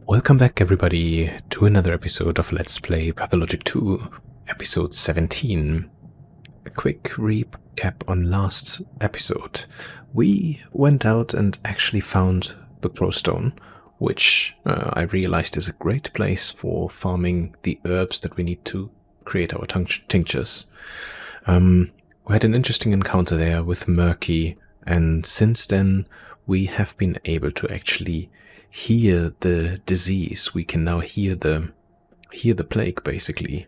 Welcome back everybody to another episode of Let's Play Pathologic 2, episode 17. A quick recap on last episode. We went out and actually found the Crowstone, which I realized is a great place for farming the herbs that we need to create our tinctures. We had an interesting encounter there with Murky, and since then we have been able to actually hear the disease. We can now hear the plague, basically.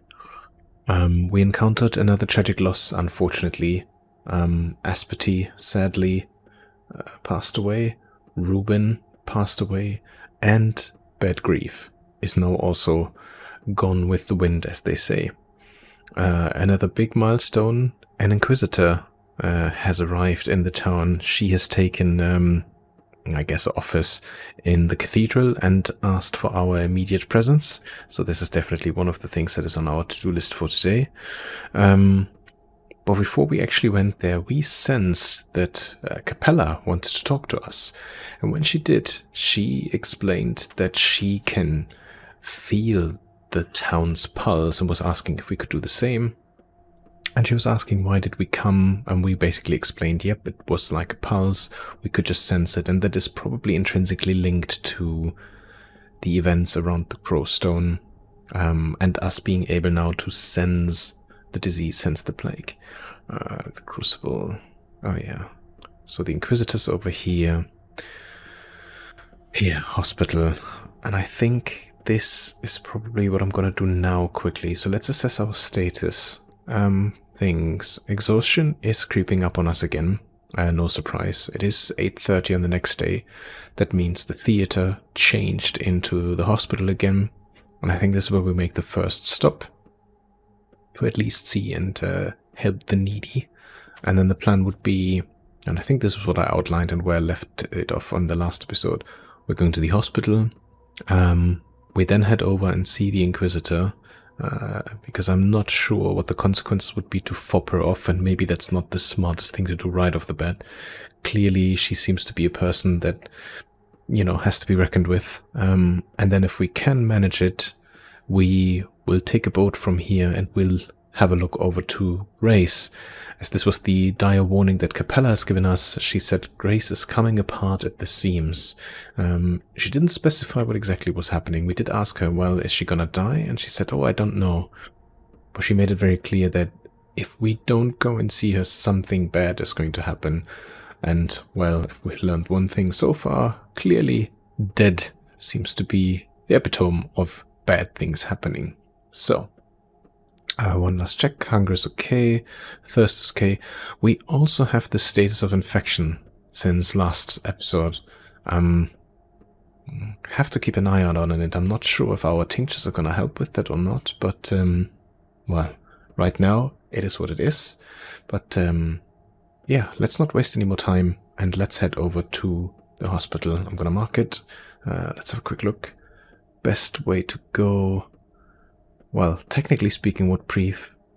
We encountered another tragic loss, unfortunately. Aspety, sadly, passed away. Ruben passed away. And Bad Grief is now also gone with the wind, as they say. Another big milestone, an Inquisitor has arrived in the town. She has taken I guess, office in the cathedral and asked for our immediate presence. So this is definitely one of the things that is on our to-do list for today. But before we actually went there, we sensed that Capella wanted to talk to us. And when she did, she explained that she can feel the town's pulse and was asking if we could do the same. And she was asking why did we come, and we basically explained, yep, it was like a pulse, we could just sense it, and that is probably intrinsically linked to the events around the Crowstone, and us being able now to sense the disease, sense the plague. The Crucible, oh yeah. So the Inquisitor's over here. Here, hospital. And I think this is probably what I'm gonna do now quickly. So let's assess our status. Things. Exhaustion is creeping up on us again. No surprise. It is 8:30 on the next day. That means the theater changed into the hospital again. And I think this is where we make the first stop. To at least see and help the needy. And then the plan would be, and I think this is what I outlined and where I left it off on the last episode. We're going to the hospital. We then head over and see the Inquisitor. Because I'm not sure what the consequences would be to fob her off, and maybe that's not the smartest thing to do right off the bat. Clearly, she seems to be a person that, you know, has to be reckoned with. And then if we can manage it, we will take a boat from here and we'll have a look over to Grace. As this was the dire warning that Capella has given us, she said Grace is coming apart at the seams. She didn't specify what exactly was happening. We did ask her, well, is she gonna die? And she said, oh, I don't know. But she made it very clear that if we don't go and see her, something bad is going to happen. And, well, if we've learned one thing so far, clearly dead seems to be the epitome of bad things happening. So, one last check. Hunger is okay. Thirst is okay. We also have the status of infection since last episode. Have to keep an eye out on it. I'm not sure if our tinctures are going to help with that or not. But, well, right now it is what it is. But, yeah, let's not waste any more time. And let's head over to the hospital. I'm going to mark it. Let's have a quick look. Best way to go... Well, technically speaking, would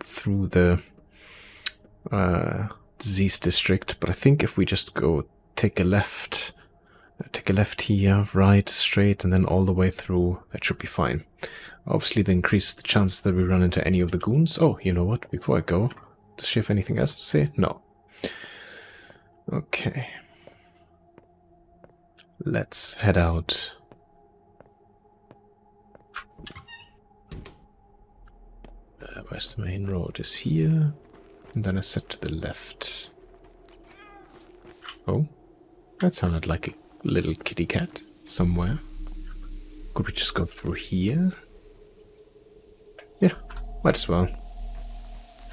through the disease district, but I think if we just go take a left here, right, straight, and then all the way through, that should be fine. Obviously, that increases the chances that we run into any of the goons. Oh, you know what? Before I go, does she have anything else to say? No. Okay. Let's head out. Where's the main road? Is here, and then I set to the left. Oh, that sounded like a little kitty cat somewhere. Could we just go through here? Yeah, might as well.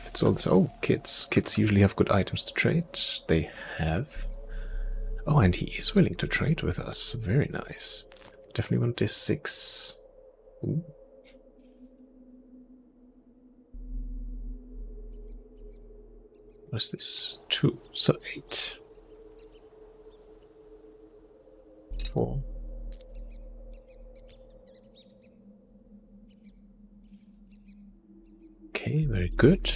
It's all this. Oh, kids. Kids usually have good items to trade. They have. Oh, and he is willing to trade with us. Very nice. Definitely want this 6. Ooh. What's this? 2, so 8. 4. Okay, very good.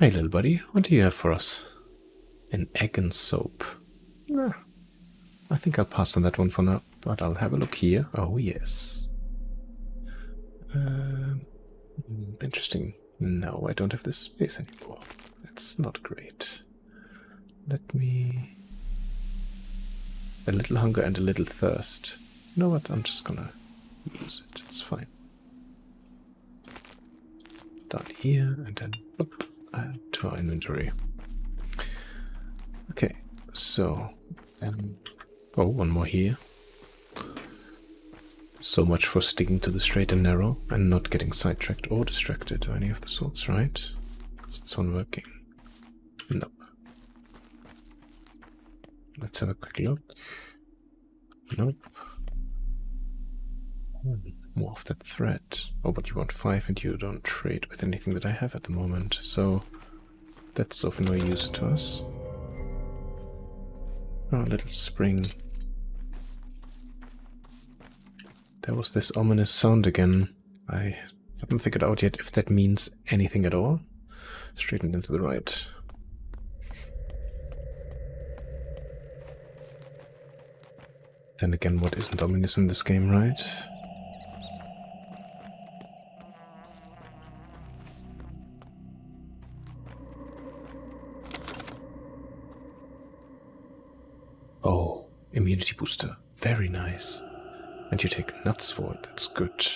Hey, little buddy, what do you have for us? An egg and soap. Nah, I think I'll pass on that one for now. But I'll have a look here. Oh, yes. Interesting. No, I don't have this space anymore. That's not great. Let me... A little hunger and a little thirst. You know what? I'm just gonna use it. It's fine. Down here, and then add to our inventory. Okay, so then... Oh, one more here. So much for sticking to the straight and narrow and not getting sidetracked or distracted or any of the sorts, right? Is this one working? Nope. Let's have a quick look. Nope. More of that thread. Oh, but you want 5 and you don't trade with anything that I have at the moment, so that's of no use to us. Oh, a little spring. There was this ominous sound again. I haven't figured out yet if that means anything at all. Straightened into the right. Then again, what isn't ominous in this game, right? Oh, immunity booster. Very nice. And you take nuts for it. That's good.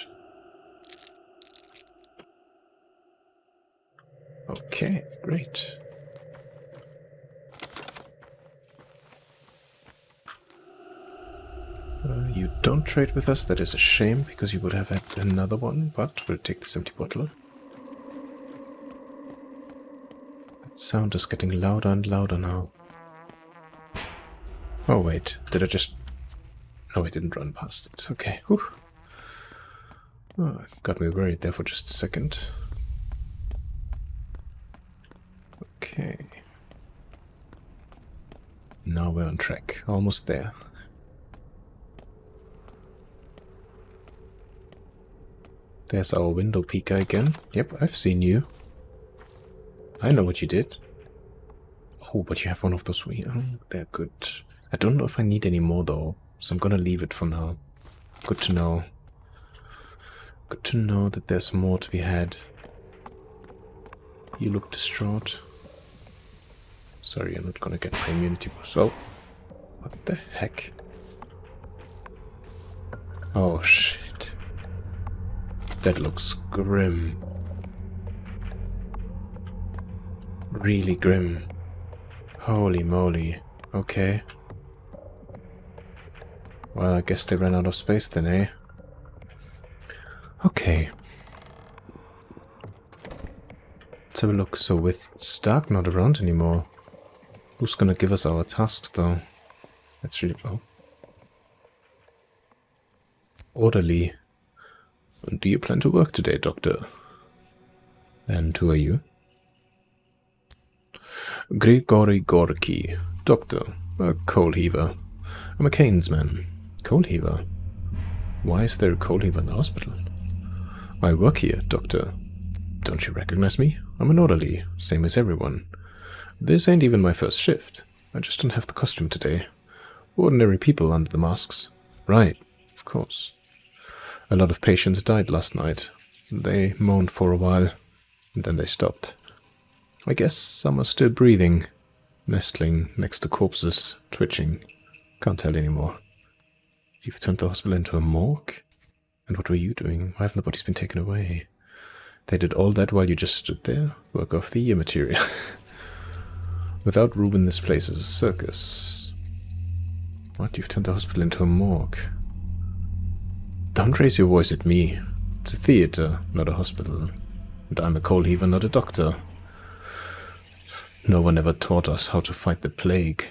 Okay, great. You don't trade with us. That is a shame, because you would have had another one, but we'll take this empty bottle. That sound is getting louder and louder now. Oh wait, did I just... No, I didn't run past it. Okay, whew. Oh, got me worried there for just a second. Okay. Now we're on track. Almost there. There's our window peeker again. Yep, I've seen you. I know what you did. Oh, but you have one of those... Oh, they're good. I don't know if I need any more, though. So I'm gonna leave it for now. Good to know. Good to know that there's more to be had. You look distraught. Sorry, I'm not gonna get my immunity boost. Oh, what the heck? Oh, shit. That looks grim. Really grim. Holy moly. Okay. Well, I guess they ran out of space then, eh? Okay. Let's have a look. So with Stark not around anymore, who's gonna give us our tasks though? That's really... Oh. Orderly. And do you plan to work today, Doctor? And who are you? Grigory Gorky. Doctor. A coal heaver. I'm a Kane's man. Coal heaver? Why is there a coal heaver in the hospital? I work here, Doctor. Don't you recognize me? I'm an orderly, same as everyone. This ain't even my first shift. I just don't have the costume today. Ordinary people under the masks. Right, of course. A lot of patients died last night. They moaned for a while, and then they stopped. I guess some are still breathing, nestling next to corpses, twitching. Can't tell anymore. You've turned the hospital into a morgue? And what were you doing? Why haven't the bodies been taken away? They did all that while you just stood there? Work of the year material. Without Ruben, this place is a circus. What? You've turned the hospital into a morgue? Don't raise your voice at me. It's a theater, not a hospital. And I'm a coal heaver, not a doctor. No one ever taught us how to fight the plague.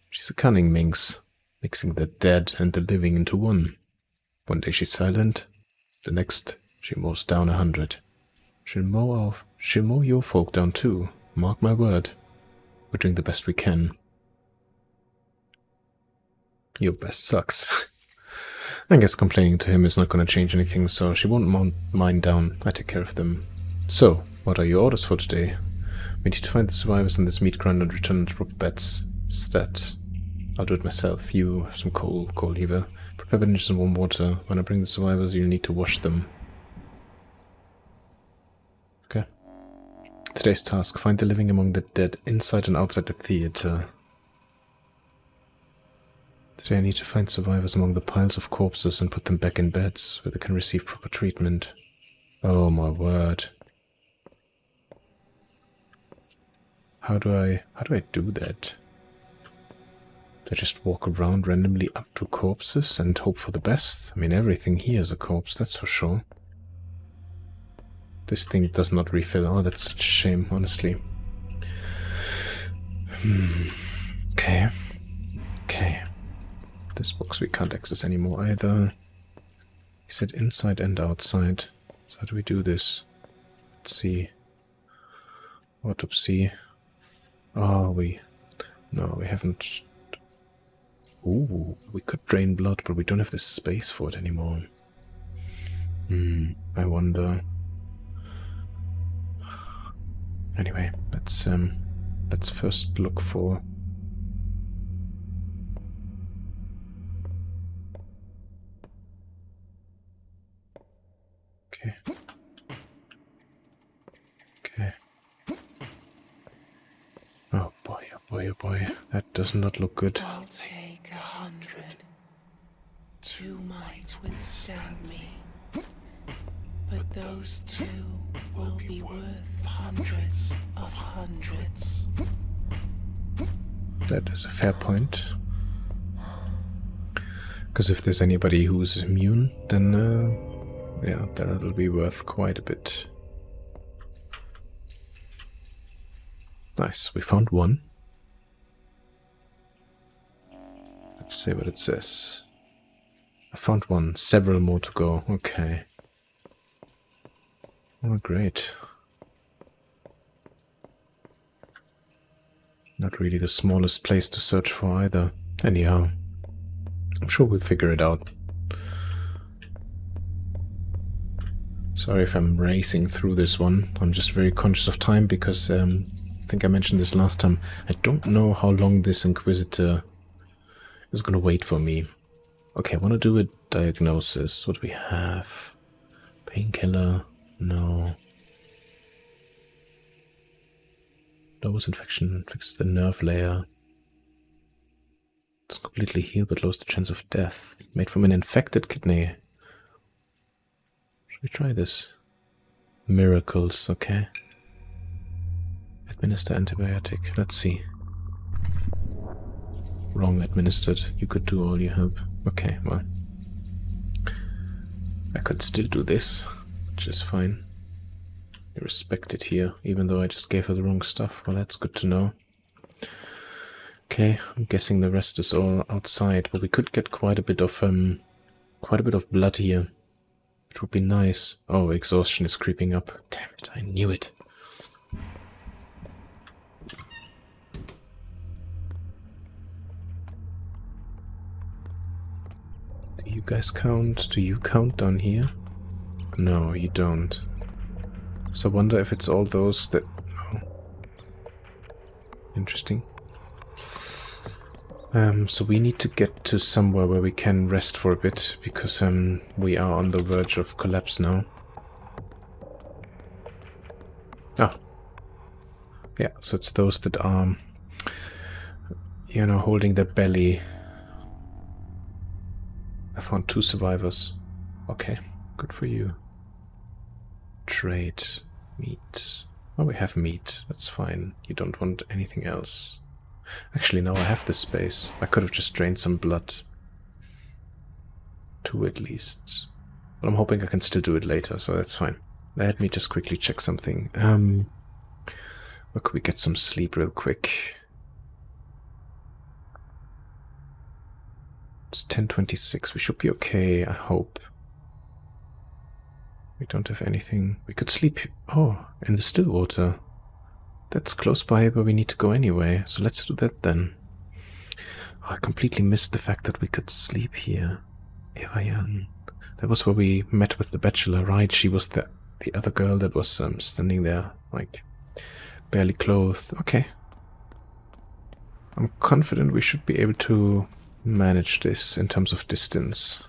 She's a cunning minx, mixing the dead and the living into one. One day she's silent, the next she mows down 100. She'll mow your folk down too, mark my word. We're doing the best we can. Your best sucks. I guess complaining to him is not going to change anything, so she won't mow mine down. I take care of them. So, what are your orders for today? We need to find the survivors in this meat grind and return to proper beds. Stat. I'll do it myself. You have some coal heaver. Prepare bandages and warm water. When I bring the survivors, you'll need to wash them. Okay. Today's task, find the living among the dead inside and outside the theater. Today I need to find survivors among the piles of corpses and put them back in beds where they can receive proper treatment. Oh my word. How do I do that? Do I just walk around randomly up to corpses and hope for the best? I mean, everything here is a corpse, that's for sure. This thing does not refill. Oh, that's such a shame, honestly. Okay. Okay. This box we can't access anymore either. He said inside and outside. So how do we do this? Let's see. Autopsy. Oh, no, we haven't. Ooh, we could drain blood, but we don't have the space for it anymore. I wonder. Anyway, let's first look for. Okay. Okay. Oh boy, oh boy, oh boy. That does not look good. I'll take 100. 2 might withstand me. But those 2 will be worth hundreds of hundreds. That is a fair point. Because if there's anybody who's immune, then yeah, that'll be worth quite a bit. Nice, we found one. Let's see what it says. I found one, several more to go. Okay. Oh, great. Not really the smallest place to search for either. Anyhow, I'm sure we'll figure it out. Sorry if I'm racing through this one. I'm just very conscious of time because I think I mentioned this last time. I don't know how long this Inquisitor is going to wait for me. Okay, I want to do a diagnosis. What do we have? Painkiller? No. Lowers infection, fixes the nerve layer. It's completely healed but lowers the chance of death. Made from an infected kidney. Should we try this? Miracles, okay. Administer antibiotic. Let's see. Wrong administered. You could do all you have. Okay, well. I could still do this, which is fine. I respect it here, even though I just gave her the wrong stuff. Well, that's good to know. Okay, I'm guessing the rest is all outside, but we could get quite a bit of blood here. It would be nice. Oh, exhaustion is creeping up. Damn it, I knew it. Do you guys count? Do you count down here? No, you don't. So I wonder if it's all those that... Oh. Interesting. So we need to get to somewhere where we can rest for a bit, because we are on the verge of collapse now. Ah. Yeah, so it's those that are, you know, holding their belly. I found 2 survivors. Okay, good for you. Trade. Meat. Oh, we have meat. That's fine. You don't want anything else. Actually, now I have the space. I could have just drained some blood. 2 at least. But I'm hoping I can still do it later, so that's fine. Let me just quickly check something. Where could we get some sleep real quick? It's 10:26. We should be okay, I hope. We don't have anything. We could sleep. Oh, in the still water. That's close by where we need to go anyway, so let's do that then. Oh, I completely missed the fact that we could sleep here. Evayan. That was where we met with the bachelor, right? She was the other girl that was standing there, like, barely clothed. Okay. I'm confident we should be able to manage this in terms of distance.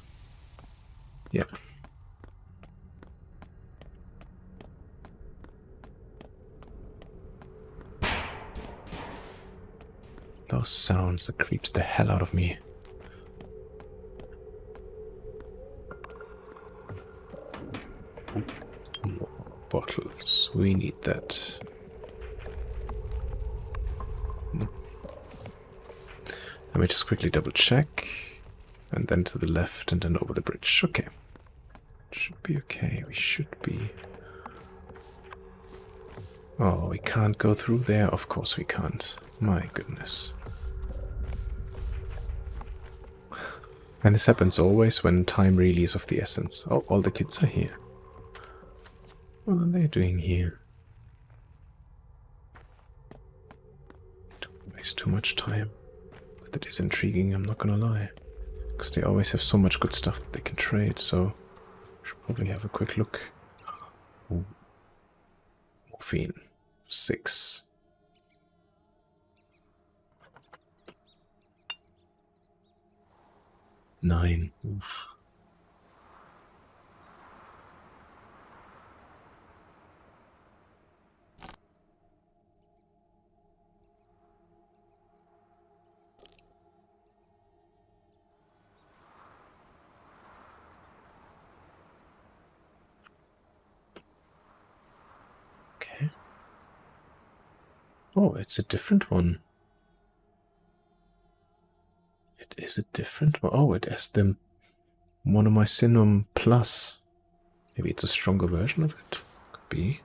Yeah. Those sounds, that creeps the hell out of me. More bottles. We need that. No. Let me just quickly double check. And then to the left and then over the bridge. Okay. Should be okay. We should be. Oh, we can't go through there? Of course we can't. My goodness. And this happens always when time really is of the essence. Oh, all the kids are here. What are they doing here? Don't waste too much time. But that is intriguing, I'm not gonna lie. Because they always have so much good stuff that they can trade, so we should probably have a quick look. Ooh. Morphine. 6. Nine. Oof. Okay. Oh, it's a different one. It is a different one. Oh, it has the Monomycinum Plus. Maybe it's a stronger version of it. Could be.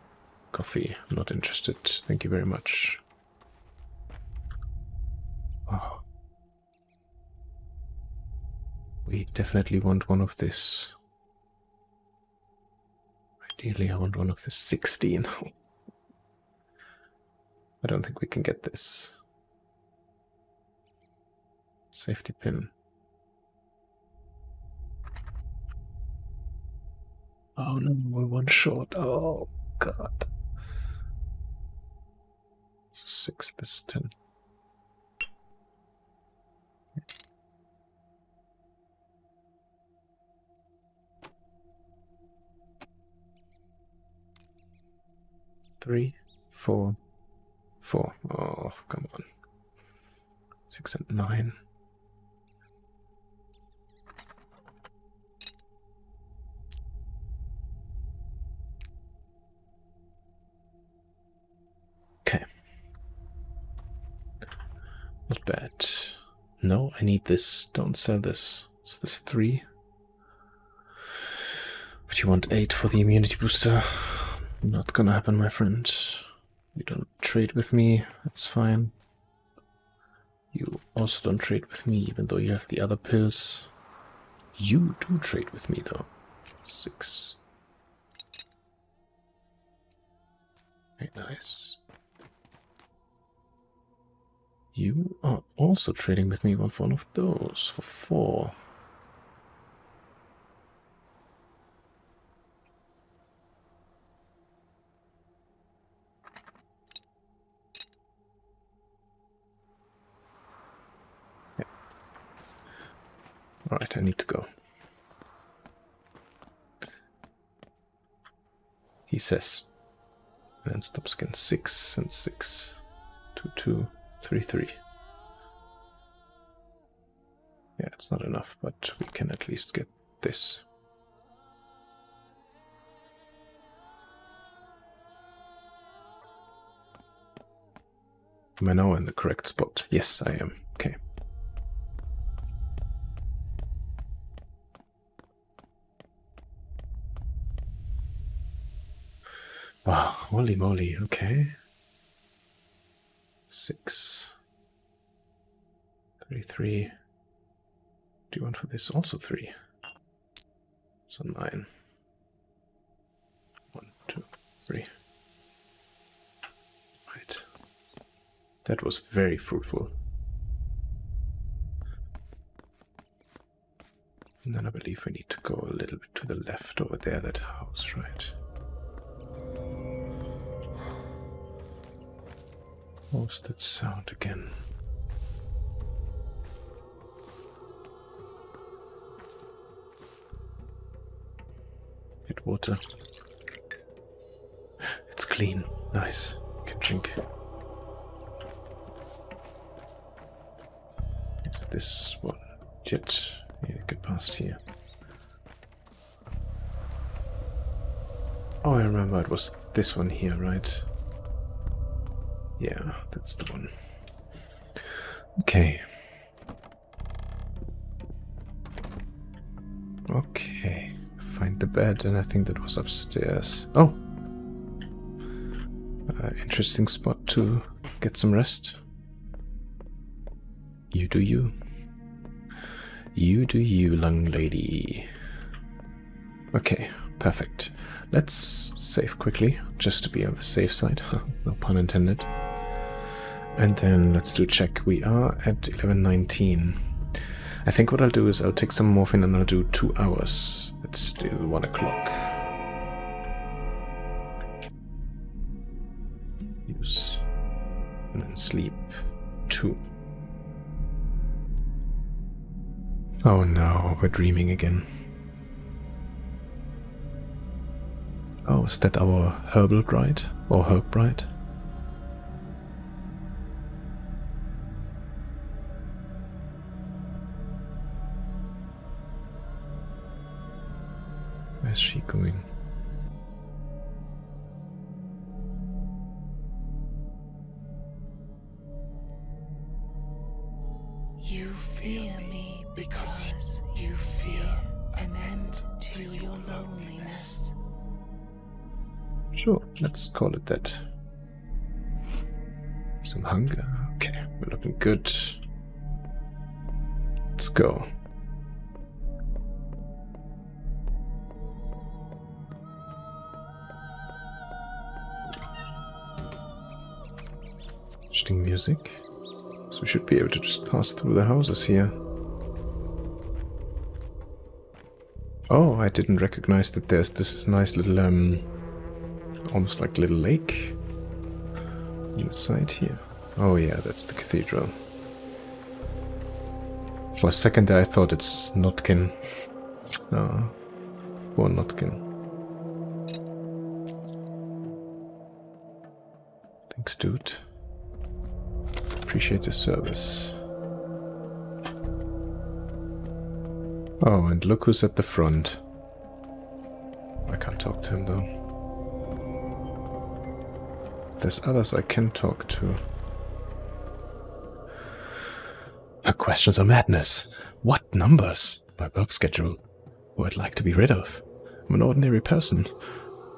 Coffee. I'm not interested. Thank you very much. Oh. We definitely want one of this. Ideally, I want one of the 16. I don't think we can get this. Safety pin. Oh no, we're one short. Oh god. It's a 6, this is 10. Three, 4, 4. Oh, come on. 6 and 9. Okay. Not bad. No, I need this. Don't sell this. It's this 3. But you want 8 for the immunity booster. Not gonna happen, my friend. You don't trade with me. That's fine. You also don't trade with me, even though you have the other pills. You do trade with me, though. 6. Very nice. You are also trading with me one of those for 4. Yeah. Alright, I need to go. He says. And then stops again. 6 and 6. 2, 2, 3, 3. Yeah, it's not enough, but we can at least get this. Am I now in the correct spot? Yes, I am. Okay. Wow, holy moly, okay. 6. 3, 3. Do you want for this? Also 3. So 9. 1, 2, 3. Right. That was very fruitful. And then I believe we need to go a little bit to the left over there, that house, right? What was that sound again? that water. It's clean. Nice. Can drink. Is this one? Jet. Yeah, get past here. Oh, I remember it was this one here, right? Yeah, that's the one. Okay. Okay. Find the bed, and I think that was upstairs. Oh! Interesting spot to get some rest. You do you. You do you, young lady. Okay, perfect. Let's save quickly, just to be on the safe side. No pun intended. And then let's do a check. We are at 11:19. I think what I'll do is I'll take some morphine and I'll do 2 hours. That's still 1 o'clock. Use. And then sleep 2. Oh no, we're dreaming again. Oh, is that our herbal bride? Or herb bride? Where's she going? You fear me because you fear an end to your loneliness. Sure, let's call it that. Some hunger. Okay, we're looking good. Let's go. Interesting music. So we should be able to just pass through the houses here. Oh, I didn't recognize that there's this nice little, almost like little lake inside here. Oh yeah, that's the cathedral. For a second there I thought it's Notkin. Oh, poor Notkin. Thanks, dude. Appreciate your service. Oh, and look who's at the front. I can't talk to him though. There's others I can talk to. Her questions are madness. What numbers? My work schedule. Who I'd like to be rid of. I'm an ordinary person.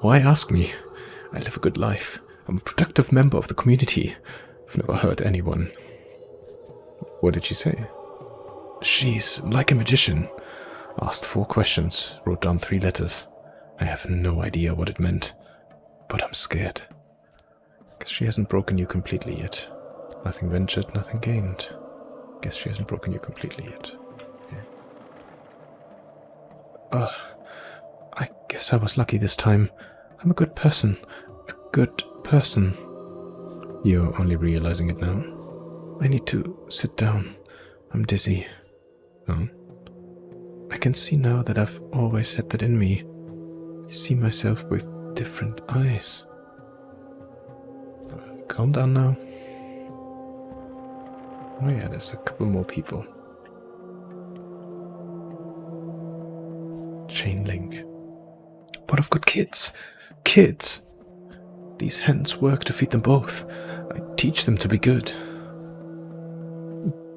Why ask me? I live a good life. I'm a productive member of the community. I've never hurt anyone. What did she say? She's like a magician. Asked 4 questions, wrote down 3 letters. I have no idea what it meant, but I'm scared. Guess she hasn't broken you completely yet. Nothing ventured, nothing gained. Guess she hasn't broken you completely yet. Okay. I guess I was lucky this time. I'm a good person. A good person. You're only realizing it now. I need to sit down. I'm dizzy. Oh? I can see now that I've always had that in me. I see myself with different eyes. Calm down now. Oh yeah, there's a couple more people. Chain link. What of good kids? Kids! These hens work to feed them both. I teach them to be good.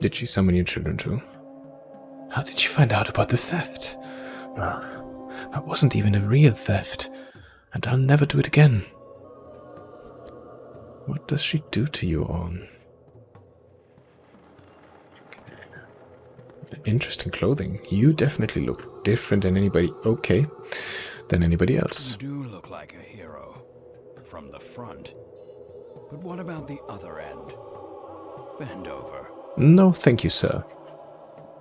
Did she summon your children too? How did she find out about the theft? That wasn't even a real theft, and I'll never do it again. What does she do to you all? Interesting clothing. You definitely look different than anybody. Okay, than anybody else. You do look like a hero from the front. But what about the other end? Bend over. No, thank you, sir.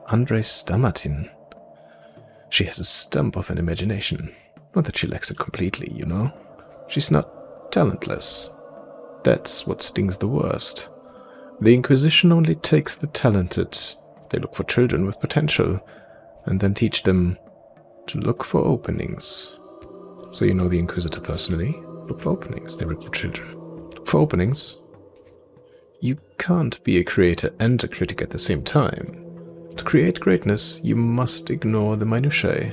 Andres Stamatin. She has a stump of an imagination. Not that she lacks it completely, you know. She's not talentless. That's what stings the worst. The Inquisition only takes the talented. They look for children with potential, and then teach them to look for openings. So you know the Inquisitor personally. Look for openings. They recruit children. Look for openings. You can't be a creator and a critic at the same time. To create greatness, you must ignore the minutiae.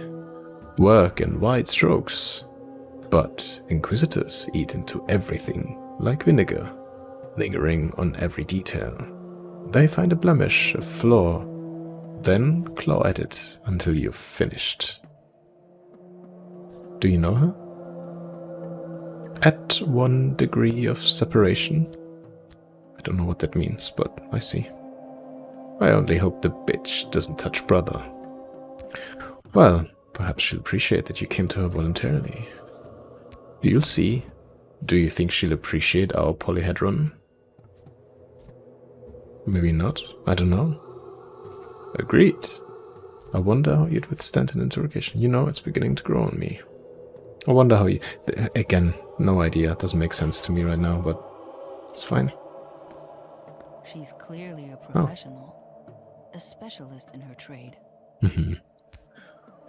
Work in wide strokes. But Inquisitors eat into everything, like vinegar, lingering on every detail. They find a blemish, a flaw, then claw at it until you've finished. Do you know her? At 1 degree of separation? I don't know what that means, but I see. I only hope the bitch doesn't touch brother. Well, perhaps she'll appreciate that you came to her voluntarily. You'll see. Do you think she'll appreciate our polyhedron? Maybe not. I don't know. Agreed. I wonder how you'd withstand an interrogation. You know, it's beginning to grow on me. I wonder how you... Again, no idea. It doesn't make sense to me right now, but it's fine. She's clearly a professional. A specialist in her trade.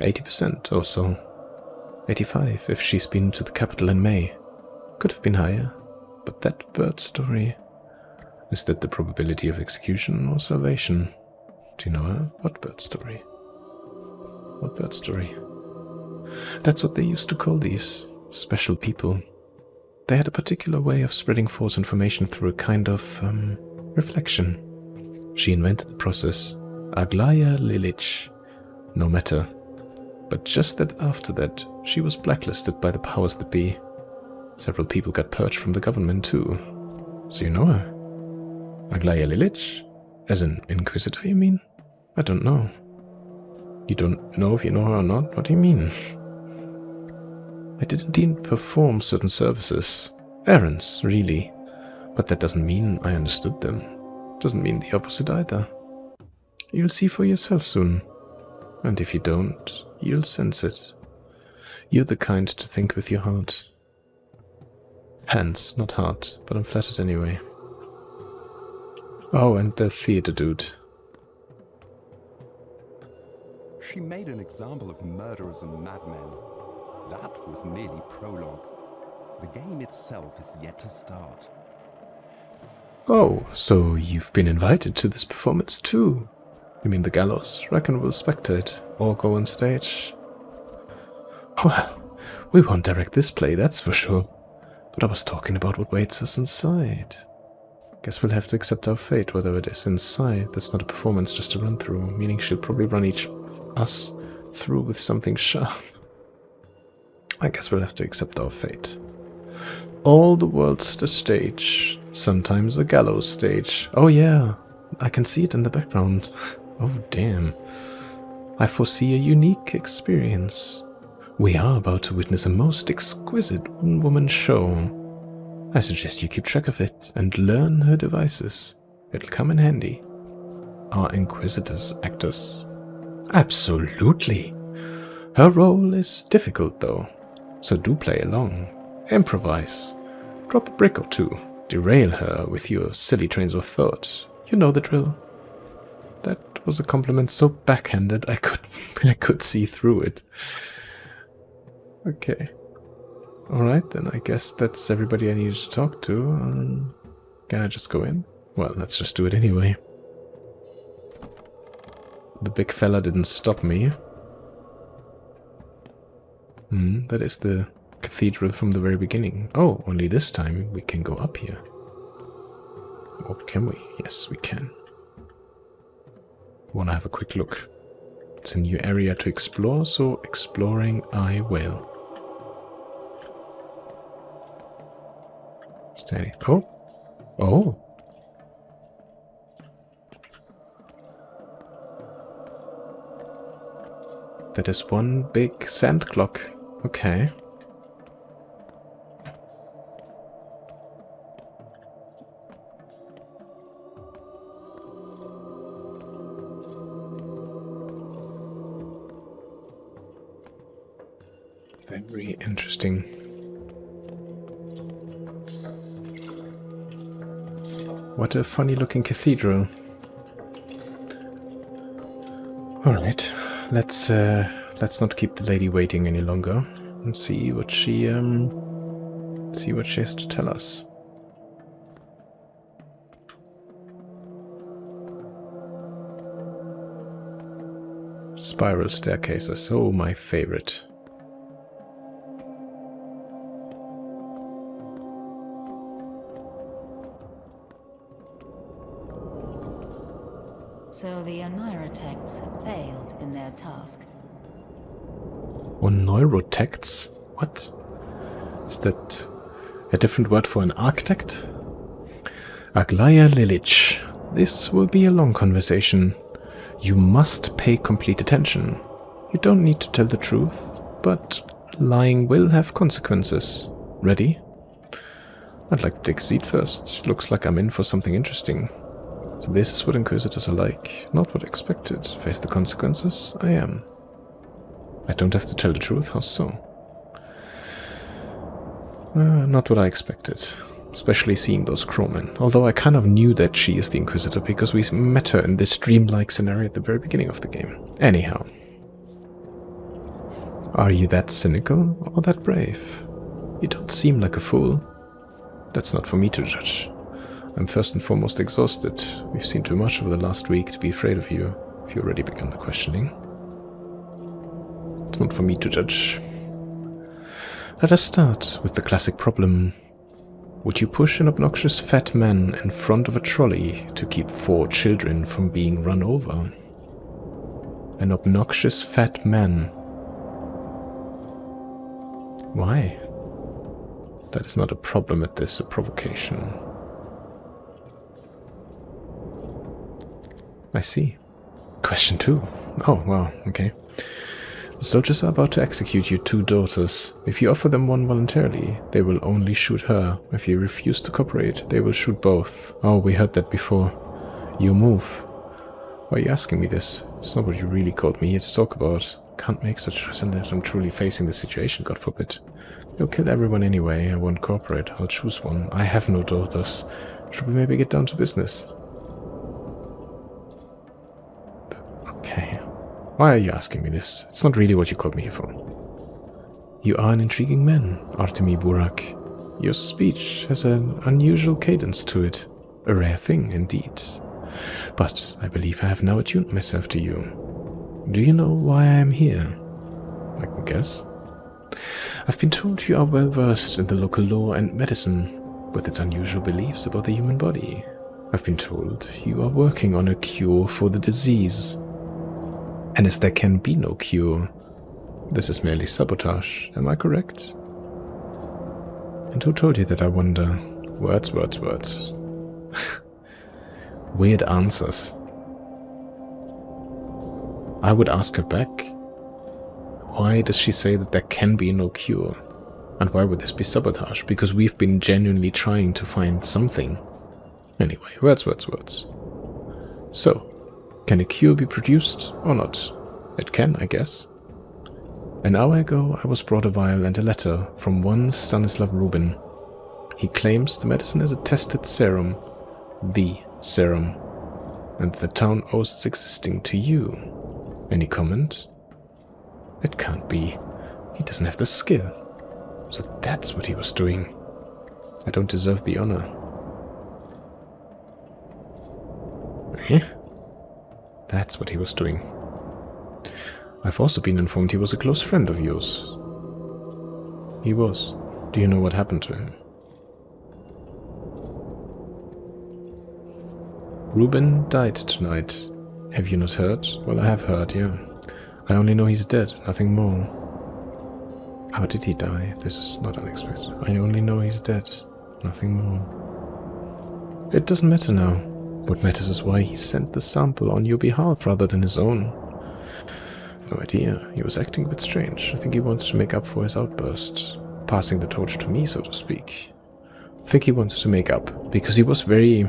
80% or so. 85 if she's been to the capital in May. Could have been higher. But that bird story... Is that the probability of execution or salvation? Do you know her? What bird story? What bird story? That's what they used to call these special people. They had a particular way of spreading false information through a kind of reflection. She invented the process. Aglaya Lilich. No matter. But just that after that, she was blacklisted by the powers that be. Several people got purged from the government too. So you know her? Aglaya Lilich? As an Inquisitor, you mean? I don't know. You don't know if you know her or not? What do you mean? I did indeed perform certain services. Errands, really. But that doesn't mean I understood them. Doesn't mean the opposite either. You'll see for yourself soon. And if you don't, you'll sense it. You're the kind to think with your heart. Hands, not heart, but I'm flattered anyway. Oh, and the theater dude. She made an example of murderers and madmen. That was merely prologue. The game itself is yet to start. Oh, so you've been invited to this performance too? You mean the gallows? Reckon we'll spectate, or go on stage? Well, we won't direct this play, that's for sure. But I was talking about what waits us inside. Guess we'll have to accept our fate, whether it is inside. That's not a performance, just a run-through, meaning she'll probably run us through with something sharp. I guess we'll have to accept our fate. All the world's the stage, sometimes a gallows stage. Oh yeah, I can see it in the background. Oh damn. I foresee a unique experience. We are about to witness a most exquisite one-woman show. I suggest you keep track of it and learn her devices. It'll come in handy. Are Inquisitors actors? Absolutely. Her role is difficult though, so do play along. Improvise. Drop a brick or two. Derail her with your silly trains of thought. You know the drill. That was a compliment so backhanded I could see through it. Okay. Alright, then I guess that's everybody I needed to talk to. Can I just go in? Well, let's just do it anyway. The big fella didn't stop me. That is the cathedral from the very beginning. Oh, only this time we can go up here. Or can we? Yes, we can. Wanna have a quick look. It's a new area to explore, so exploring I will. Standing. Oh. Oh. That is one big sand clock. Okay. Very interesting. What a funny looking cathedral. Alright, let's not keep the lady waiting any longer. and see what she has to tell us. Spiral staircase are so my favorite. So the Onirotechs have failed in their task. Onirotechs? What? Is that a different word for an architect? Aglaya Lilich. This will be a long conversation. You must pay complete attention. You don't need to tell the truth, but lying will have consequences. Ready? I'd like to take a seat first. Looks like I'm in for something interesting. So this is what Inquisitors are like. Not what I expected. Face the consequences? I am. I don't have to tell the truth? How so? Not what I expected. Especially seeing those crewmen. Although I kind of knew that she is the Inquisitor because we met her in this dreamlike scenario at the very beginning of the game. Anyhow. Are you that cynical or that brave? You don't seem like a fool. That's not for me to judge. I'm first and foremost exhausted. We've seen too much over the last week to be afraid of you, if you already begun the questioning. It's not for me to judge. Let us start with the classic problem. Would you push an obnoxious fat man in front of a trolley to keep 4 children from being run over? An obnoxious fat man. Why? That is not a problem, it is a provocation. I see. Question 2. Oh, wow, okay. The soldiers are about to execute your 2 daughters. If you offer them one voluntarily, they will only shoot her. If you refuse to cooperate, they will shoot both. Oh, we heard that before. You move. Why are you asking me this? It's not what you really called me here to talk about. Can't make such unless I'm truly facing the situation, God forbid. You'll kill everyone anyway. I won't cooperate. I'll choose one. I have no daughters. Should we maybe get down to business? Okay. Why are you asking me this? It's not really what you called me here for. You are an intriguing man, Artemi Burak. Your speech has an unusual cadence to it. A rare thing, indeed. But I believe I have now attuned myself to you. Do you know why I am here? I can guess. I've been told you are well versed in the local law and medicine, with its unusual beliefs about the human body. I've been told you are working on a cure for the disease. And as there can be no cure, this is merely sabotage, am I correct? And who told you that, I wonder? Words, words, words. Weird answers. I would ask her back. Why does she say that there can be no cure? And why would this be sabotage? Because we've been genuinely trying to find something. Anyway, words, words, words. So, can a cure be produced or not? It can, I guess. An hour ago, I was brought a vial and a letter from one Stanislav Rubin. He claims the medicine is a tested serum, the serum, and the town owes its existing to you. Any comment? It can't be. He doesn't have the skill. So that's what he was doing. I don't deserve the honor. Eh? That's what he was doing. I've also been informed he was a close friend of yours. He was. Do you know what happened to him? Ruben died tonight. Have you not heard? Well, I have heard, yeah. I only know he's dead, nothing more. How did he die? This is not unexpected. I only know he's dead, nothing more. It doesn't matter now. What matters is why he sent the sample on your behalf rather than his own. No idea. He was acting a bit strange. I think he wants to make up for his outburst. Passing the torch to me, so to speak. I think he wants to make up, because he was very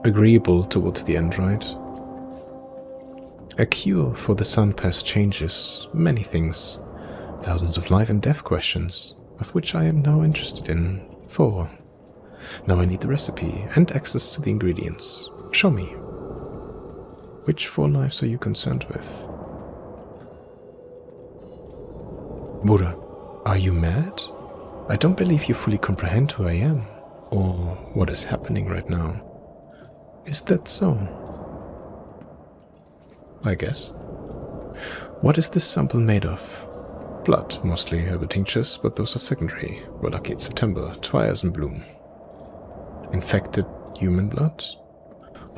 agreeable towards the end, right? A cure for the sun pass changes many things. Thousands of life and death questions, of which I am now interested in 4. Now I need the recipe and access to the ingredients. Show me. Which 4 lives are you concerned with? Burak, Are you mad? I don't believe you fully comprehend who I am, or what is happening right now. Is that so? I guess. What is this sample made of? Blood, mostly herbal tinctures, but those are secondary. We're lucky it's September, twice in bloom. Infected human blood?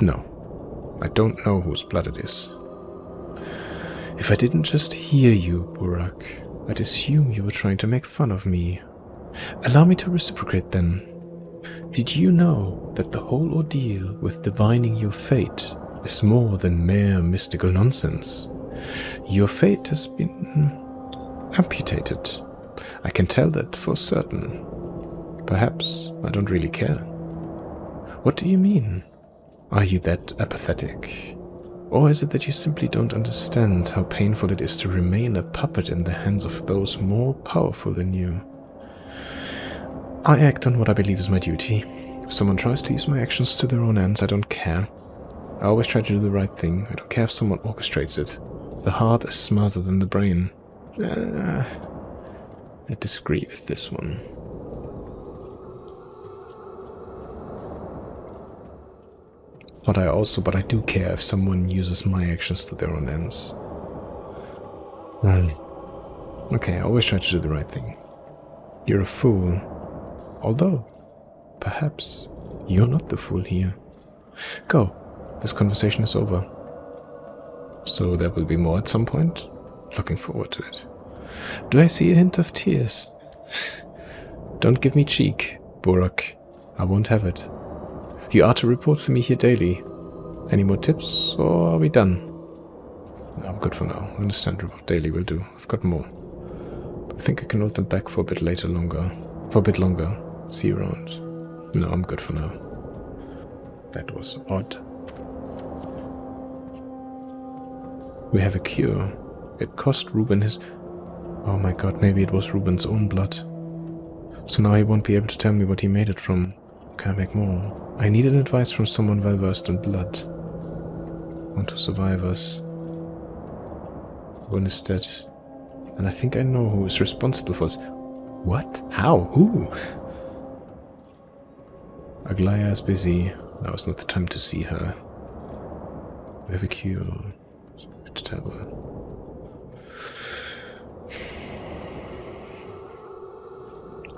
No, I don't know whose blood it is. If I didn't just hear you, Burak, I'd assume you were trying to make fun of me. Allow me to reciprocate then. Did you know that the whole ordeal with divining your fate is more than mere mystical nonsense? Your fate has been amputated. I can tell that for certain. Perhaps I don't really care. What do you mean? Are you that apathetic? Or is it that you simply don't understand how painful it is to remain a puppet in the hands of those more powerful than you? I act on what I believe is my duty. If someone tries to use my actions to their own ends, I don't care. I always try to do the right thing. I don't care if someone orchestrates it. The heart is smarter than the brain. I disagree with this one. But I do care if someone uses my actions to their own ends. Okay, I always try to do the right thing. You're a fool. Although, perhaps, you're not the fool here. Go. This conversation is over. So there will be more at some point? Looking forward to it. Do I see a hint of tears? Don't give me cheek, Burak. I won't have it. You are to report for me here daily. Any more tips, or are we done? No, I'm good for now. I understand report daily will do. I've got more. But I think I can hold them back for a bit longer. See you around. No, I'm good for now. That was odd. We have a cure. It cost Ruben his... Oh my god, maybe it was Ruben's own blood. So now he won't be able to tell me what he made it from. Can I make more? I needed advice from someone well versed in blood. One to survivors. One is dead. And I think I know who is responsible for this. What? How? Who? Aglaya is busy. Now is not the time to see her. We have a cure. To tell her.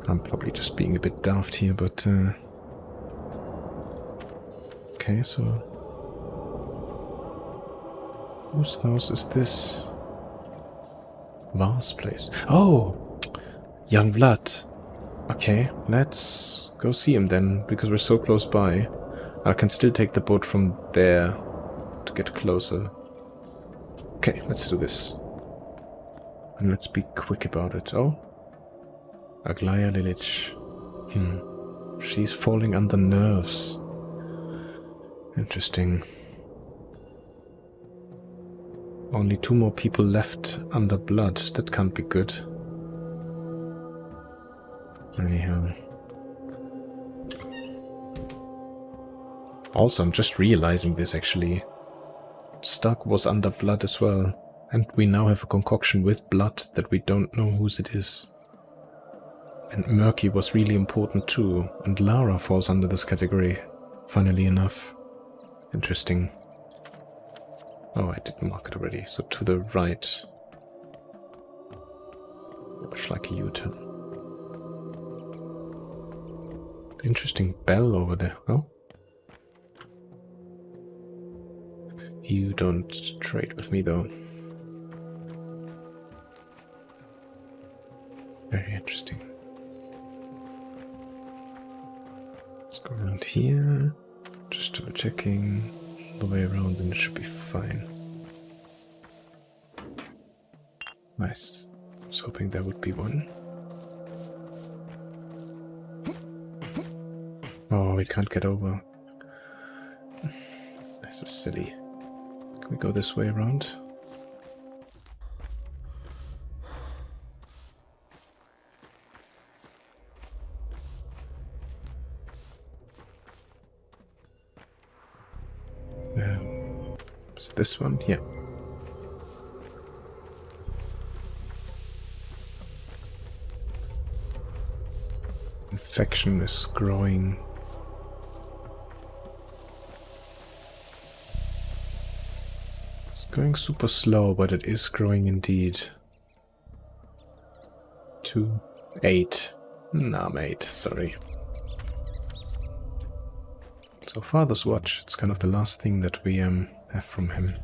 I'm probably just being a bit daft here, but okay, so whose house is this? Var's place. Oh, young Vlad. Okay, let's go see him then, because we're so close by. I can still take the boat from there to get closer. Okay, let's do this. And let's be quick about it. Oh, Aglaya Lilich. She's falling under nerves. Interesting. Only 2 more people left under blood. That can't be good. Anyhow. Also, I'm just realizing this actually. Stark was under blood as well. And we now have a concoction with blood that we don't know whose it is. And Murky was really important too. And Lara falls under this category. Funnily enough. Interesting. Oh, I didn't mark it already. So to the right. Much like a U-turn. Interesting bell over there. Oh. You don't trade with me though. Very interesting. Let's go around here. Just double checking the way around and it should be fine. Nice. I was hoping there would be one. Oh, we can't get over. This is silly. Can we go this way around? Is this one? Yeah. infection is growing. It's going super slow, but it is growing indeed. 2, 8. Nah, mate, sorry. So Father's Watch, it's kind of the last thing that we have from him.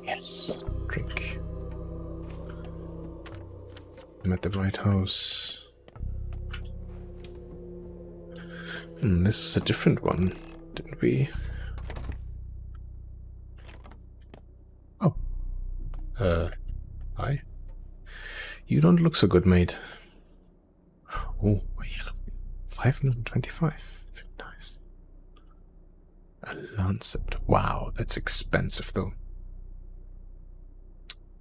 Yes, drink. I'm at the right house. This is a different one, didn't we? Oh. Hi. You don't look so good, mate. Oh, a yellow. 525. Very nice. A lancet. Wow, that's expensive, though.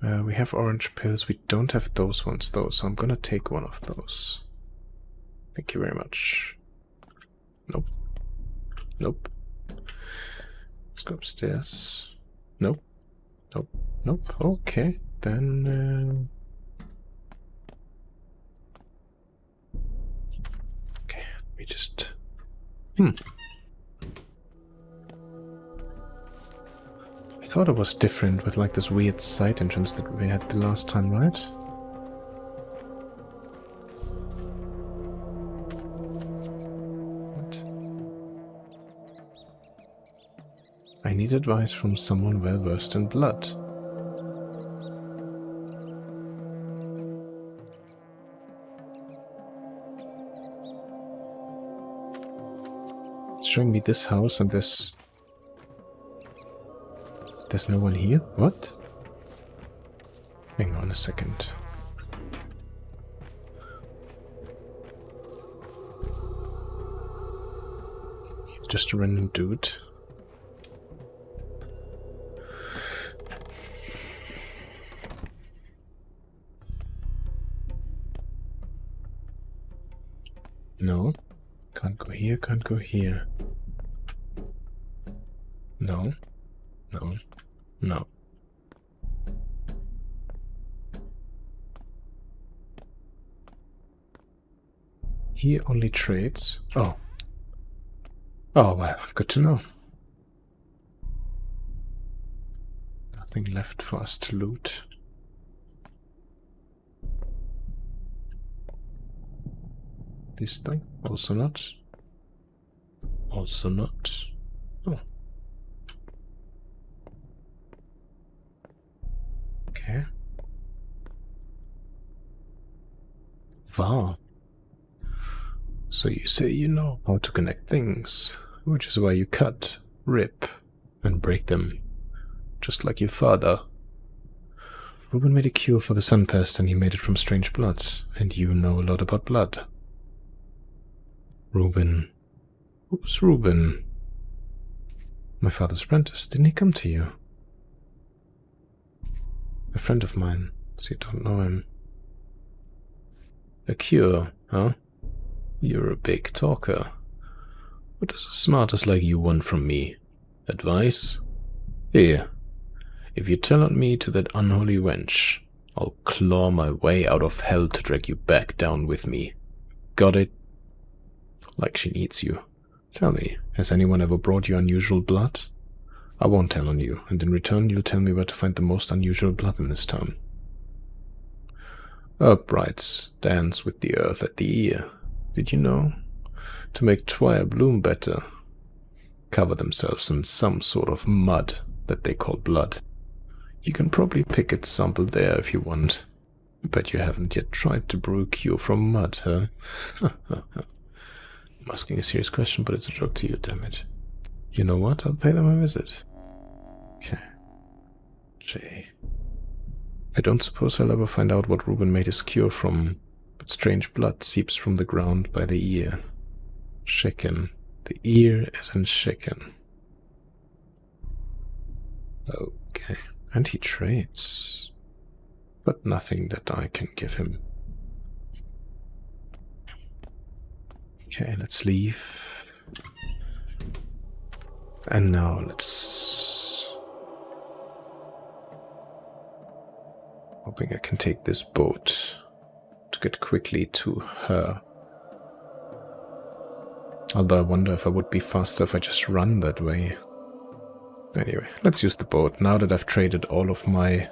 We have orange pills. We don't have those ones, though, so I'm gonna take one of those. Thank you very much. Nope. Nope. Let's go upstairs. Nope. Nope. Nope. Okay. Then, okay, let me just... I thought it was different with like this weird side entrance that we had the last time, right? What? I need advice from someone well versed in blood. It's showing me this house and this... There's no one here? What? Hang on a second. Just a random dude. No. Can't go here, can't go here. No. No. No. He only trades. Oh. Oh, well, good to know. Nothing left for us to loot. This thing? Also not. Also not. Oh. Okay. Wow. So you say you know how to connect things, which is why you cut, rip, and break them, just like your father. Reuben made a cure for the sun pest and he made it from strange blood, and you know a lot about blood. Reuben. Who's Reuben? My father's apprentice. Didn't he come to you? A friend of mine, so you don't know him. A cure, huh? You're a big talker. What does a smartass like you want from me? Advice? Here. If you tell on me to that unholy wench, I'll claw my way out of hell to drag you back down with me. Got it? Like she needs you. Tell me, has anyone ever brought you unusual blood? I won't tell on you, and in return you'll tell me where to find the most unusual blood in this town. Uprights dance with the earth at the ear. Did you know? To make Twire bloom better, cover themselves in some sort of mud that they call blood. You can probably pick its sample there if you want. But you haven't yet tried to brew a cure from mud, huh? I'm asking a serious question, but it's a joke to you, damn it. You know what? I'll pay them a visit. Okay. J. I don't suppose I'll ever find out what Reuben made his cure from, but strange blood seeps from the ground by the ear. Shaken. The ear isn't shaken. Okay. And he trades. But nothing that I can give him. Okay, let's leave. And now let's... Hoping I can take this boat. get quickly to her. Although I wonder if I would be faster if I just run that way. Anyway, let's use the boat. Now that I've traded all of my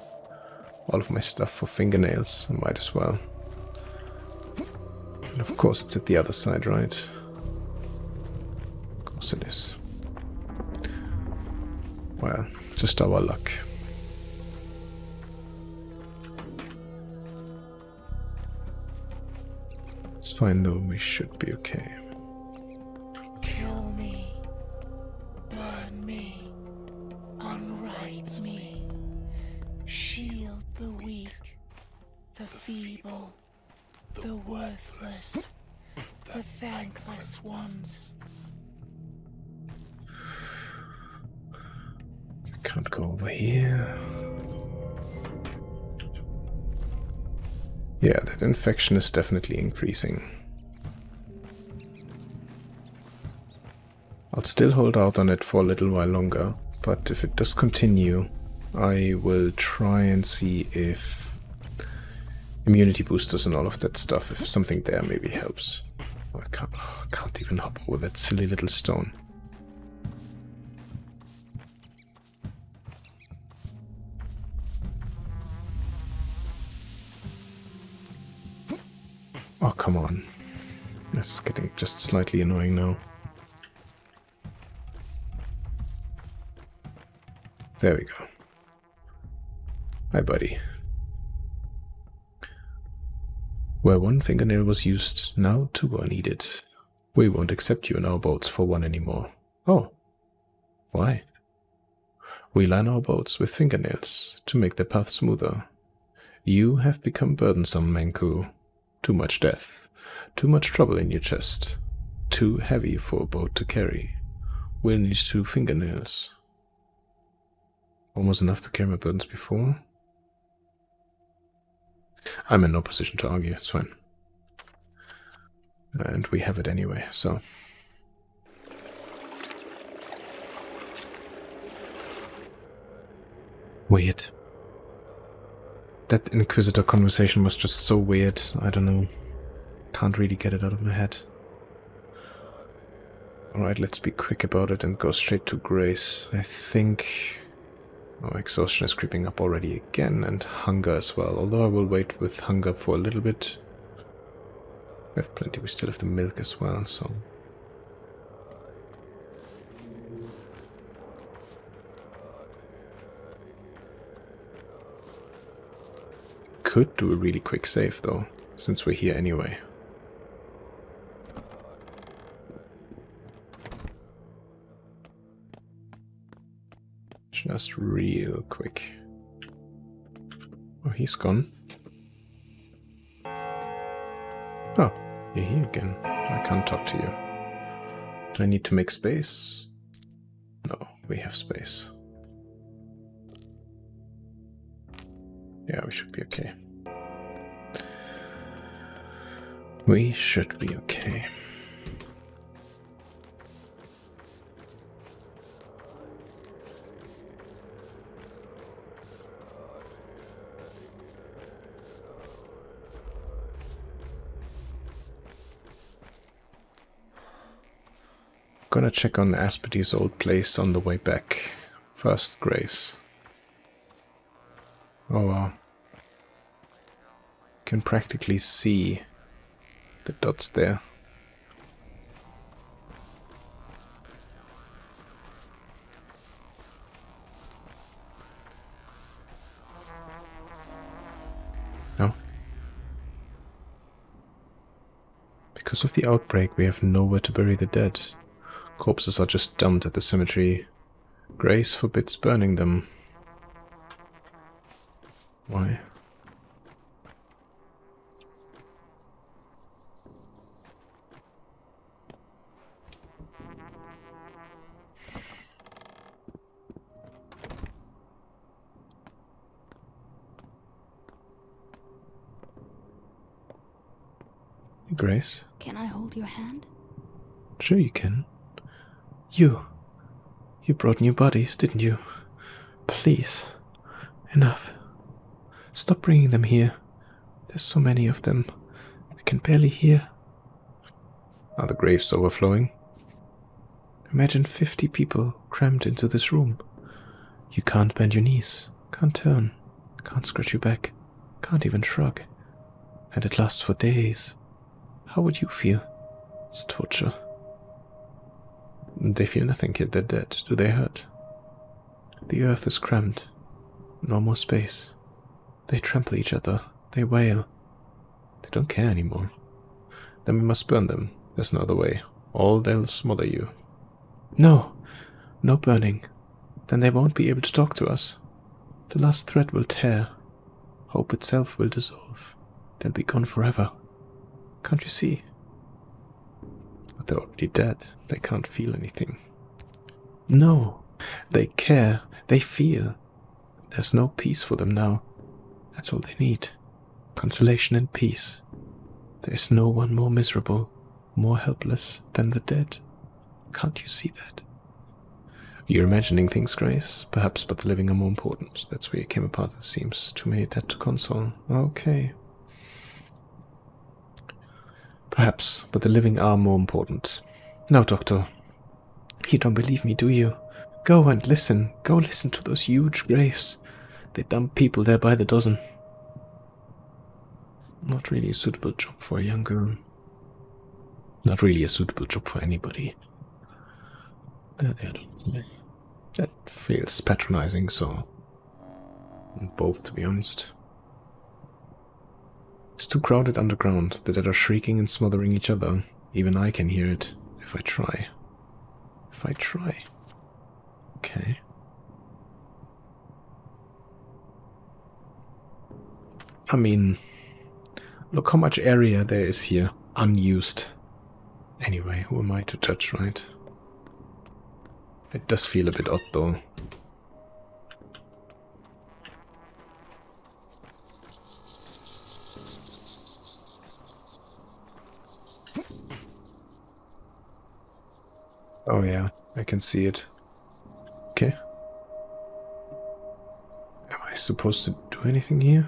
stuff for fingernails, I might as well. And of course it's at the other side, right? Of course it is. Well, just our luck. It's fine though, we should be okay. Kill me, burn me, unright me, shield the weak, the feeble, the worthless, the thankless ones. Can't go over here. Yeah, that infection is definitely increasing. I'll still hold out on it for a little while longer, but if it does continue, I will try and see if immunity boosters and all of that stuff, if something there maybe helps. Oh, I can't even hop over that silly little stone. Oh, come on. This is getting just slightly annoying now. There we go. Hi, buddy. Where one fingernail was used, now two are needed. We won't accept you in our boats for one anymore. Oh. Why? We line our boats with fingernails to make the path smoother. You have become burdensome, Manku. Too much death. Too much trouble in your chest. Too heavy for a boat to carry. We'll need 2 fingernails. Almost enough to carry my burdens before. I'm in no position to argue, it's fine. And we have it anyway, so... Weird. That Inquisitor conversation was just so weird, I don't know. Can't really get it out of my head. Alright, let's be quick about it and go straight to Grace. I think... Oh, exhaustion is creeping up already again, and hunger as well. Although I will wait with hunger for a little bit. We have plenty, we still have the milk as well, so... Could do a really quick save though, since we're here anyway. Just real quick. Oh, he's gone. Oh, you're here again. I can't talk to you. Do I need to make space? No, we have space. Yeah, we should be okay. We should be okay. Gonna check on Aspety's old place on the way back. First, Grace. Oh wow. Can practically see the dots there. No. Because of the outbreak, we have nowhere to bury the dead. Corpses are just dumped at the cemetery. Grace forbids burning them. Why? Grace? Can I hold your hand? Sure you can. You brought new bodies, didn't you? Please. Enough. Stop bringing them here. There's so many of them. can barely hear. Are the graves overflowing? Imagine 50 people crammed into this room. You can't bend your knees, can't turn, can't scratch your back, can't even shrug. And it lasts for days. How would you feel? It's torture. They feel nothing, kid. They're dead. Do they hurt? The earth is cramped. No more space. They trample each other. They wail. They don't care anymore. Then we must burn them. There's no other way. Or they'll smother you. No. No burning. Then they won't be able to talk to us. The last thread will tear. Hope itself will dissolve. They'll be gone forever. Can't you see? But they're already dead. They can't feel anything. No. They care. They feel. There's no peace for them now. That's all they need. Consolation and peace. There's no one more miserable, more helpless than the dead. Can't you see that? You're imagining things, Grace. Perhaps, but the living are more important. That's where you came apart, it seems. Too many dead to console. Okay. Perhaps, but the living are more important. No, Doctor. You don't believe me, do you? Go and listen. Go listen to those huge graves. They dump people there by the dozen. Not really a suitable job for a young girl. Not really a suitable job for anybody. That feels patronizing, so... both, to be honest. It's too crowded underground. The dead are shrieking and smothering each other. Even I can hear it, if I try. If I try. Okay. I mean, look how much area there is here, unused. Anyway, who am I to judge, right? It does feel a bit odd, though. Oh yeah, I can see it. Okay. Am I supposed to do anything here?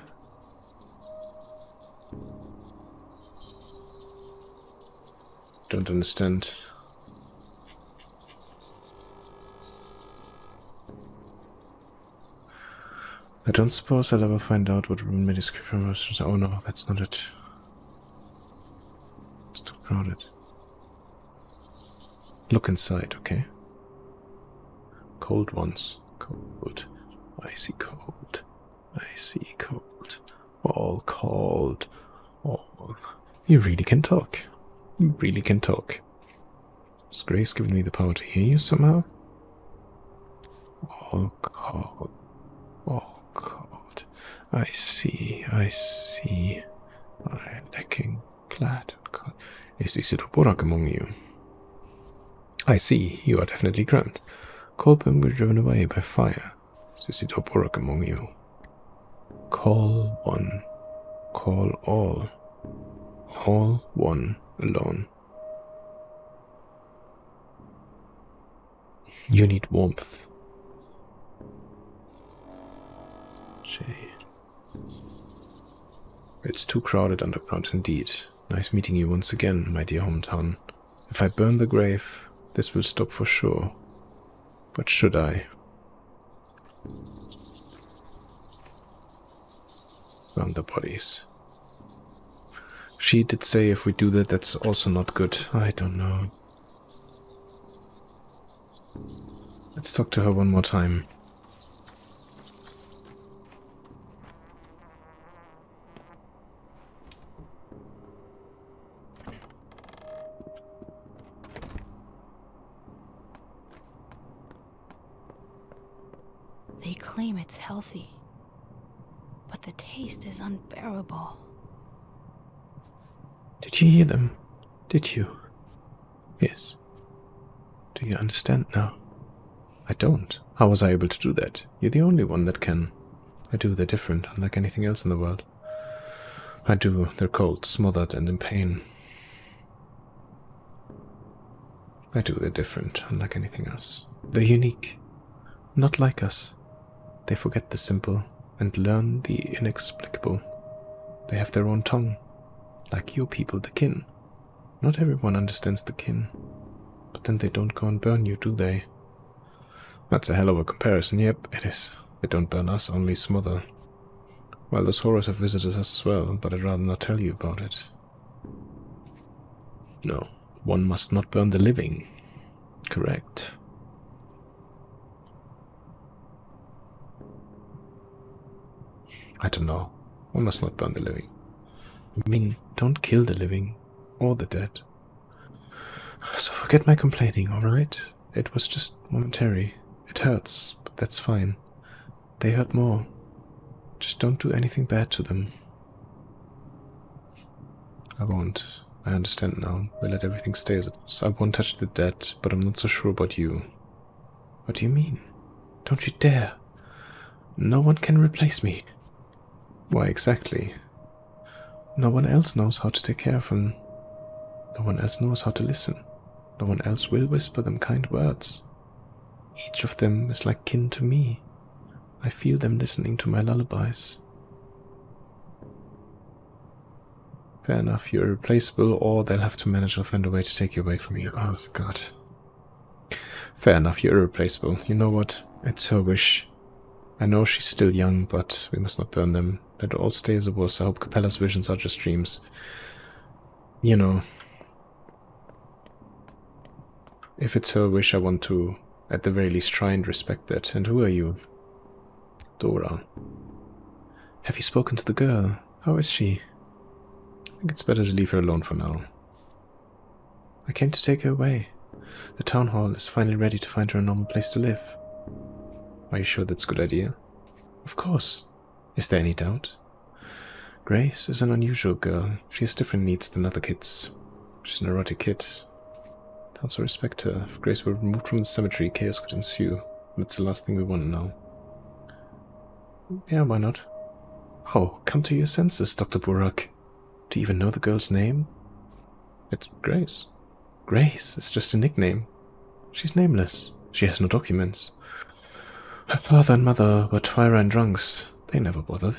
Don't understand. I don't suppose I'll ever find out what room my description was. Oh no, that's not it. It's too crowded. Look inside, okay? Cold ones. Cold. Icy cold. Icy cold. All cold. All. You really can talk. You really can talk. Has Grace given me the power to hear you somehow? All cold. All cold. I see. I lacking glad and cold. Is Isidore Borak among you? I see, you are definitely cramped. Colpin were driven away by fire. Is Isidore Borak among you? Call one. Call all. All one alone. You need warmth. J. It's too crowded underground indeed. Nice meeting you once again, my dear hometown. If I burn the grave, this will stop for sure. But should I? Burn the bodies. She did say if we do that, that's also not good. I don't know. Let's talk to her one more time. They claim it's healthy, but the taste is unbearable. Did you hear them? Did you? Yes. Do you understand now? I don't. How was I able to do that? You're the only one that can. I do. They're different, unlike anything else in the world. I do. They're cold, smothered, and in pain. I do. They're different, unlike anything else. They're unique. Not like us. They forget the simple and learn the inexplicable. They have their own tongue. Like your people, the kin. Not everyone understands the kin. But then they don't go and burn you, do they? That's a hell of a comparison. Yep, it is. They don't burn us, only smother. Well, those horrors have visited us as well, but I'd rather not tell you about it. No, one must not burn the living. Correct. I don't know. One must not burn the living. I mean, don't kill the living or the dead. So forget my complaining, alright? It was just momentary. It hurts, but that's fine. They hurt more. Just don't do anything bad to them. I won't. I understand now. We'll let everything stay as it was. I won't touch the dead, but I'm not so sure about you. What do you mean? Don't you dare. No one can replace me. Why exactly? No one else knows how to take care of them. No one else knows how to listen. No one else will whisper them kind words. Each of them is like kin to me. I feel them listening to my lullabies. Fair enough, you're irreplaceable, or they'll have to manage to find a way to take you away from you. Oh, God. Fair enough, you're irreplaceable. You know what? It's her wish. I know she's still young, but we must not burn them. Let it all stay as it was. I hope Capella's visions are just dreams. You know. If it's her wish, I want to, at the very least, try and respect that. And who are you? Dora. Have you spoken to the girl? How is she? I think it's better to leave her alone for now. I came to take her away. The town hall is finally ready to find her a normal place to live. Are you sure that's a good idea? Of course. Is there any doubt? Grace is an unusual girl. She has different needs than other kids. She's an erotic kid. I also respect her. If Grace were removed from the cemetery, chaos could ensue. That's the last thing we want now. Yeah, why not? Oh, come to your senses, Dr. Burak. Do you even know the girl's name? It's Grace. Grace is just a nickname. She's nameless. She has no documents. Her father and mother were Twira and drunks. They never bothered.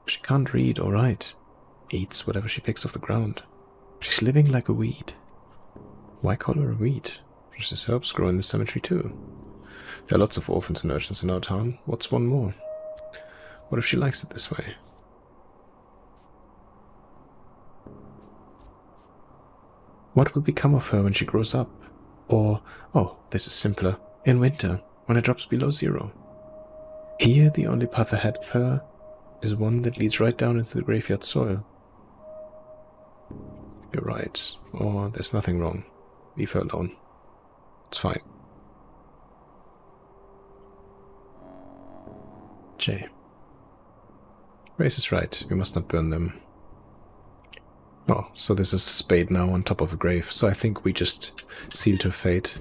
She can't read or write. Eats whatever she picks off the ground. She's living like a weed. Why call her a weed? Precious herbs grow in the cemetery too. There are lots of orphans and urchins in our town. What's one more? What if she likes it this way? What will become of her when she grows up? Or, oh, this is simpler, in winter, when it drops below 0. Here, the only path ahead of her is one that leads right down into the graveyard soil. You're right, or there's nothing wrong. Leave her alone. It's fine. J. Grace is right, we must not burn them. Oh, so this is a spade now on top of a grave, so I think we just sealed her fate.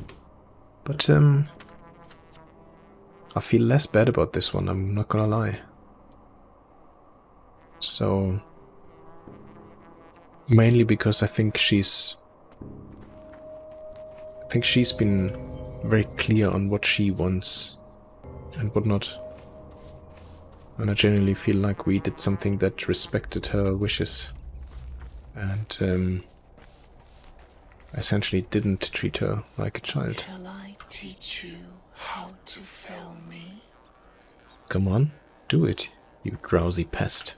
But, I feel less bad about this one, I'm not gonna lie. So, mainly because I think she's been very clear on what she wants and whatnot. And I genuinely feel like we did something that respected her wishes. And essentially didn't treat her like a child. Shall I teach you how to fell me? Come on, do it, you drowsy pest.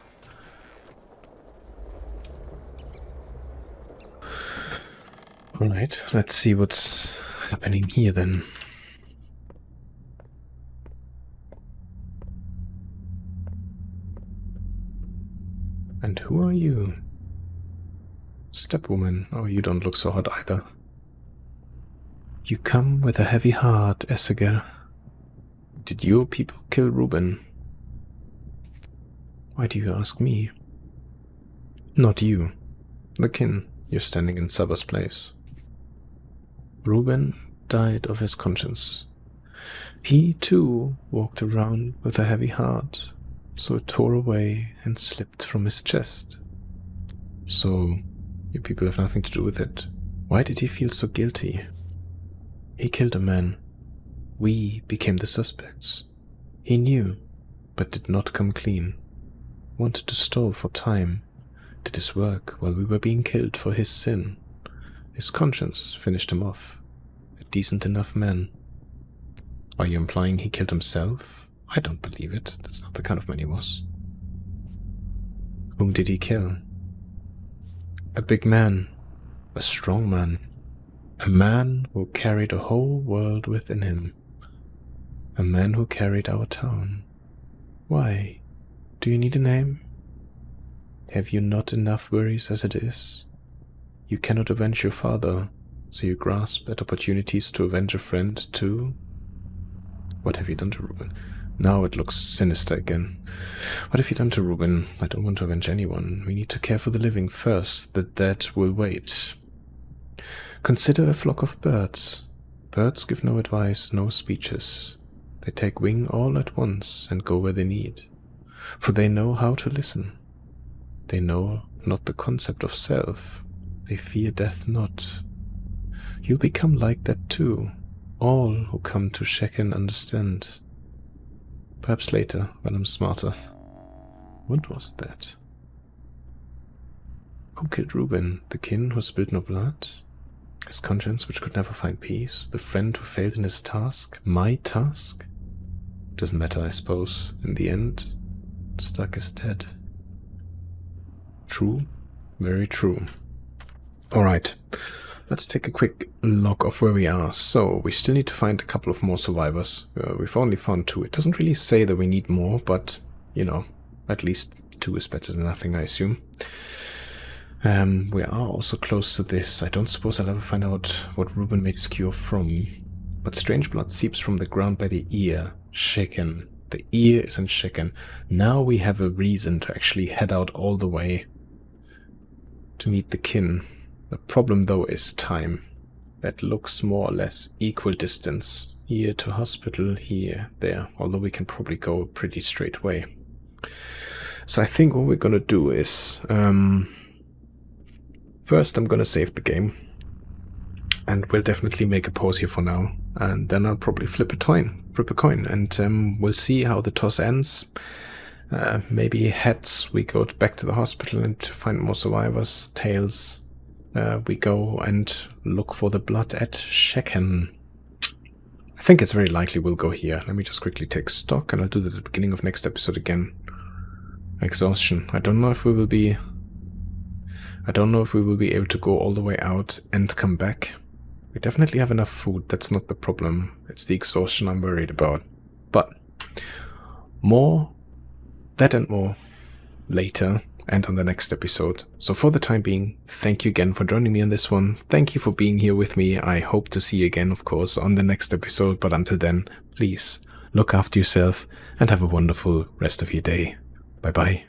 Alright, let's see what's happening here then. And who are you? Stepwoman. Oh, you don't look so hot either. You come with a heavy heart, Essiger. Did your people kill Reuben? Why do you ask me? Not you. The kin. You're standing in Saba's place. Reuben died of his conscience. He, too, walked around with a heavy heart, so it tore away and slipped from his chest. So, you people have nothing to do with it. Why did he feel so guilty? He killed a man. We became the suspects. He knew, but did not come clean. Wanted to stall for time, did his work while we were being killed for his sin. His conscience finished him off. A decent enough man. Are you implying he killed himself? I don't believe it. That's not the kind of man he was. Whom did he kill? A big man. A strong man. A man who carried a whole world within him. A man who carried our town. Why? Do you need a name? Have you not enough worries as it is? You cannot avenge your father, so you grasp at opportunities to avenge a friend too? What have you done to Ruben? Now it looks sinister again. What have you done to Ruben? I don't want to avenge anyone. We need to care for the living first. The dead will wait. Consider a flock of birds. Birds give no advice, no speeches. They take wing all at once and go where they need. For they know how to listen. They know not the concept of self. They fear death not. You'll become like that too. All who come to Shekin understand. Perhaps later, when I'm smarter. What was that? Who killed Ruben? The kin who spilled no blood? His conscience which could never find peace? The friend who failed in his task? My task? Doesn't matter, I suppose. In the end, Stuck is dead. True. Very true. Alright. Let's take a quick log of where we are. So, we still need to find a couple of more survivors. We've only found 2. It doesn't really say that we need more, but, you know, at least 2 is better than nothing, I assume. We are also close to this. I don't suppose I'll ever find out what Ruben made his cure from. But strange blood seeps from the ground by the ear. Shaken. The ear is in Shaken. Now we have a reason to actually head out all the way to meet the kin. The problem though is time. That looks more or less equal distance. Here to hospital, here, there. Although we can probably go a pretty straight way. So I think what we're gonna do is... first I'm gonna save the game. And we'll definitely make a pause here for now. And then I'll probably flip a coin. And we'll see how the toss ends. Maybe heads, we go back to the hospital and find more survivors. Tails... we go and look for the blood at Shekin. I think it's very likely we'll go here. Let me just quickly take stock, and I'll do that at the beginning of next episode again. Exhaustion. I don't know if we will be able to go all the way out and come back. We definitely have enough food. That's not the problem. It's the exhaustion I'm worried about. But that and more later. And on the next episode. So for the time being, thank you again for joining me on this one. Thank you for being here with me. I hope to see you again, of course, on the next episode. But until then, please look after yourself and have a wonderful rest of your day. Bye-bye.